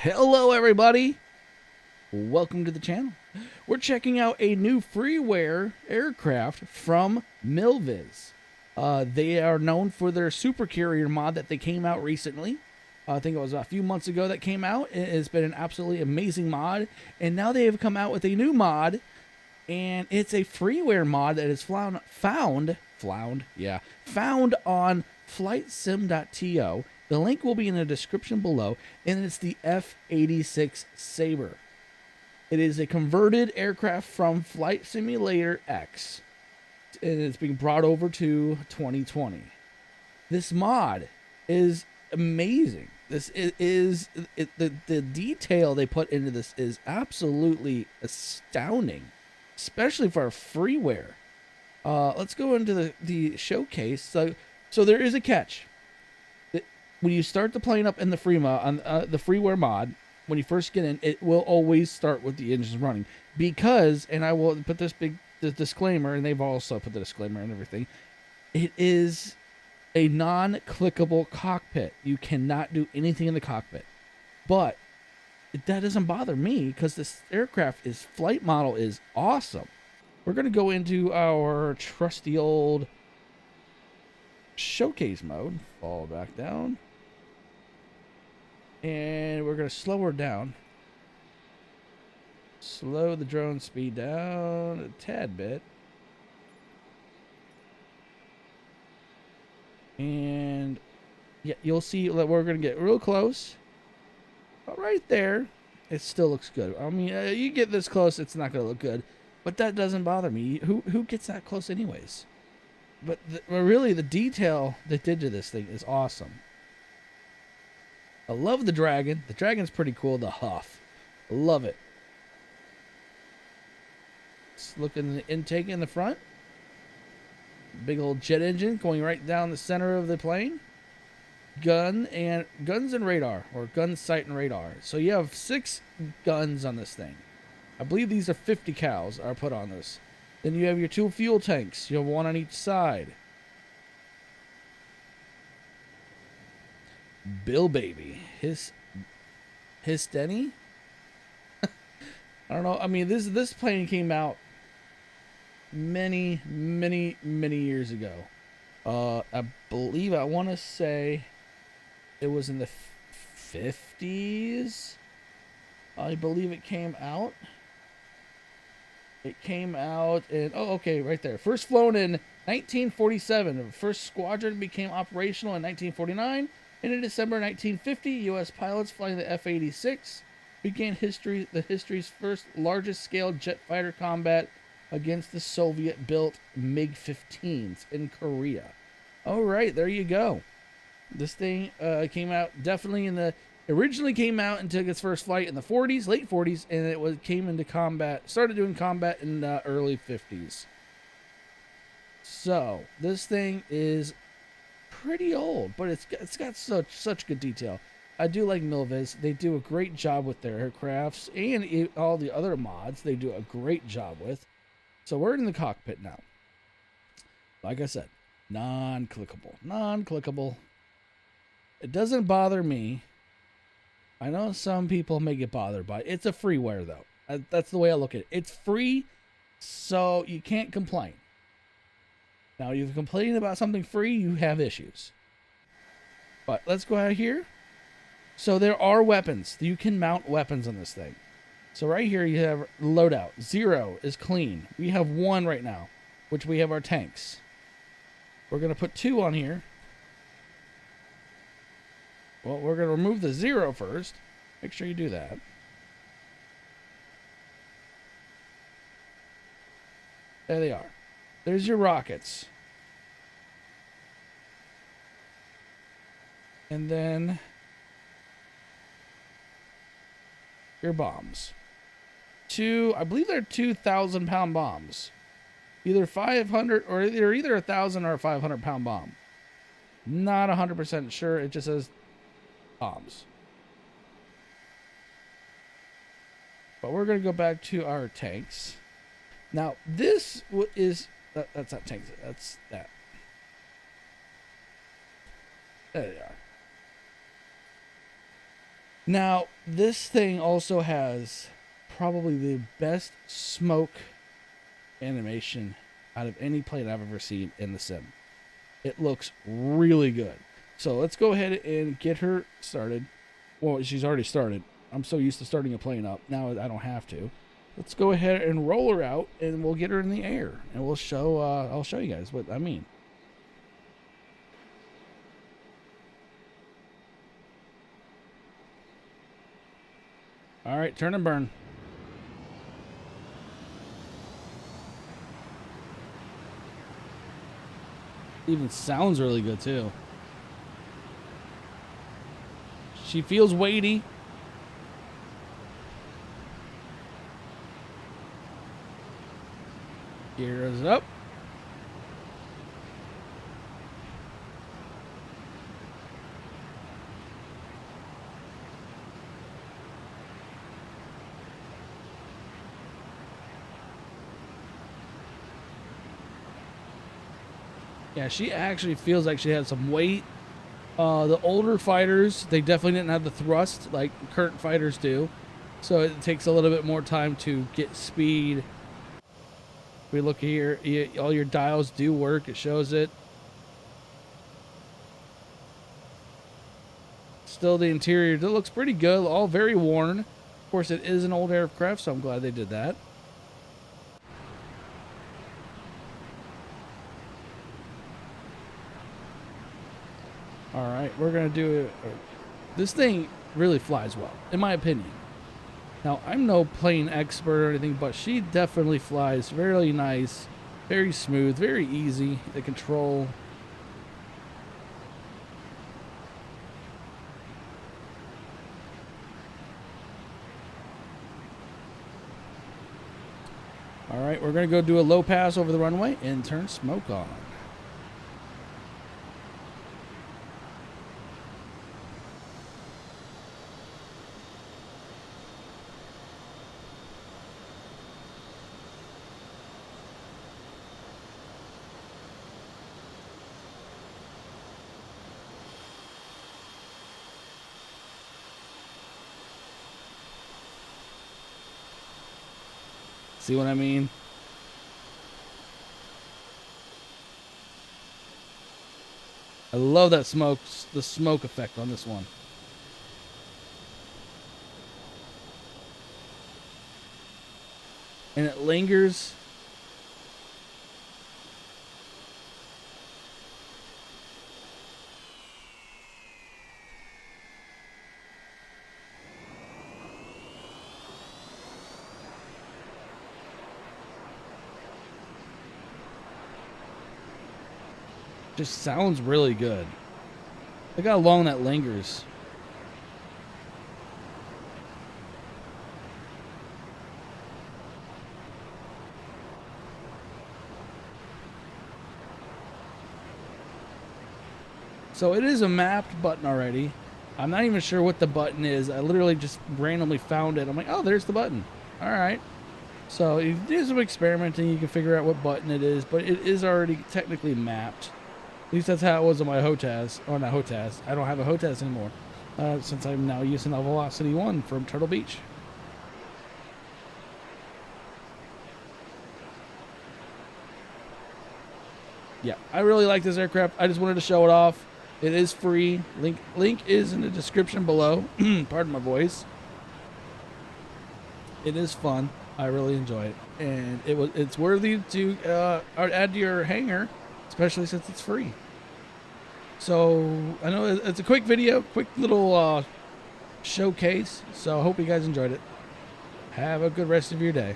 Hello everybody, welcome to the channel. We're checking out a new freeware aircraft from Milviz. They are known for their super carrier mod that they came out recently. I think it was a few months ago that came out. It's been an absolutely amazing mod, and now they have come out with a new mod, and it's a freeware mod that is found on flightsim.to. The link will be in the description below, and it's the F-86 Sabre. It is a converted aircraft from Flight Simulator X, and it's being brought over to 2020. This mod is amazing. The detail they put into this is absolutely astounding, especially for a freeware. Let's go into the showcase. So there is a catch. When you start the plane up in the freeware mod, when you first get in, it will always start with the engines running, because, and I will put the disclaimer, and they've also put the disclaimer and everything, it is a non-clickable cockpit. You cannot do anything in the cockpit, but that doesn't bother me because this aircraft flight model is awesome. We're going to go into our trusty old showcase mode, fall back down, and we're going to slow her down. Slow the drone speed down a tad bit. And yeah, you'll see that we're going to get real close. But right there, it still looks good. I mean, you get this close, it's not going to look good. But that doesn't bother me. Who gets that close anyways? But really, the detail they did to this thing is awesome. I love the dragon. The dragon's pretty cool. The huff. I love it. Let's look in the intake in the front. Big old jet engine going right down the center of the plane. Guns and radar, or gun sight and radar. So you have 6 guns on this thing. I believe these are 50 cals are put on this. Then you have your 2 fuel tanks. You have 1 on each side. Bill Baby. His Denny? I don't know. I mean, this plane came out many years ago. I believe, I want to say it was in the 50s. I believe it came out. It came out in, oh, okay, right there. First flown in 1947. The first squadron became operational in 1949. And in December 1950, U.S. pilots flying the F-86 began the history's first largest-scale jet fighter combat against the Soviet-built MiG-15s in Korea. All right, there you go. This thing came out definitely originally came out and took its first flight in the 40s, late 40s, and it came into combat, started doing combat in the early 50s. So this thing is pretty old, but it's got such good detail. I do like Milviz. They do a great job with their aircrafts, and all the other mods they do a great job with. So we're in the cockpit now. Like I said, non-clickable. It doesn't bother me. I know some people may get bothered by it. It's a freeware, though. That's the way I look at it. It's free, so you can't complain. Now, if you're complaining about something free, you have issues. But let's go out here. So there are weapons. You can mount weapons on this thing. So right here you have loadout. 0 is clean. We have 1 right now, which we have our tanks. We're going to put 2 on here. Well, we're going to remove the 0 first. Make sure you do that. There they are. There's your rockets. And then your bombs. I believe they're 2,000-pound bombs. Either 500, or they're either 1,000 or a 500-pound bomb. Not 100% sure. It just says bombs. But we're going to go back to our tanks. Now, this is... That's not tanks. That's that. There they are. Now, this thing also has probably the best smoke animation out of any plane I've ever seen in the sim. It looks really good. So let's go ahead and get her started. Well, she's already started. I'm so used to starting a plane up. Now I don't have to. Let's go ahead and roll her out, and we'll get her in the air, and we'll show. I'll show you guys what I mean. All right, turn and burn. Even sounds really good too. She feels weighty. Gears up. Yeah, she actually feels like she has some weight. The older fighters, they definitely didn't have the thrust like current fighters do. So it takes a little bit more time to get speed. We look here, all your dials do work. It shows it. Still, the interior, it looks pretty good. All very worn. Of course, it is an old aircraft, so I'm glad they did that. All right, we're going to do it. This thing really flies well, in my opinion. Now, I'm no plane expert or anything, but she definitely flies very nice, very smooth, very easy to control. All right, we're going to go do a low pass over the runway and turn smoke on. See what I mean? I love that smoke, the smoke effect on this one. And it lingers. Just sounds really good. Look how long that lingers. So it is a mapped button already. I'm not even sure what the button is. I literally just randomly found it. I'm like, oh, there's the button. All right. So you do some experimenting. You can figure out what button it is, but it is already technically mapped. At least that's how it was on my HOTAS. Or not HOTAS. I don't have a HOTAS anymore. Since I'm now using the Velocity 1 from Turtle Beach. Yeah, I really like this aircraft. I just wanted to show it off. It is free. Link is in the description below. Pardon my voice. It is fun. I really enjoy it, and it's worthy to add to your hangar, especially since it's free. So I know it's a quick video, quick little showcase. So I hope you guys enjoyed it. Have a good rest of your day.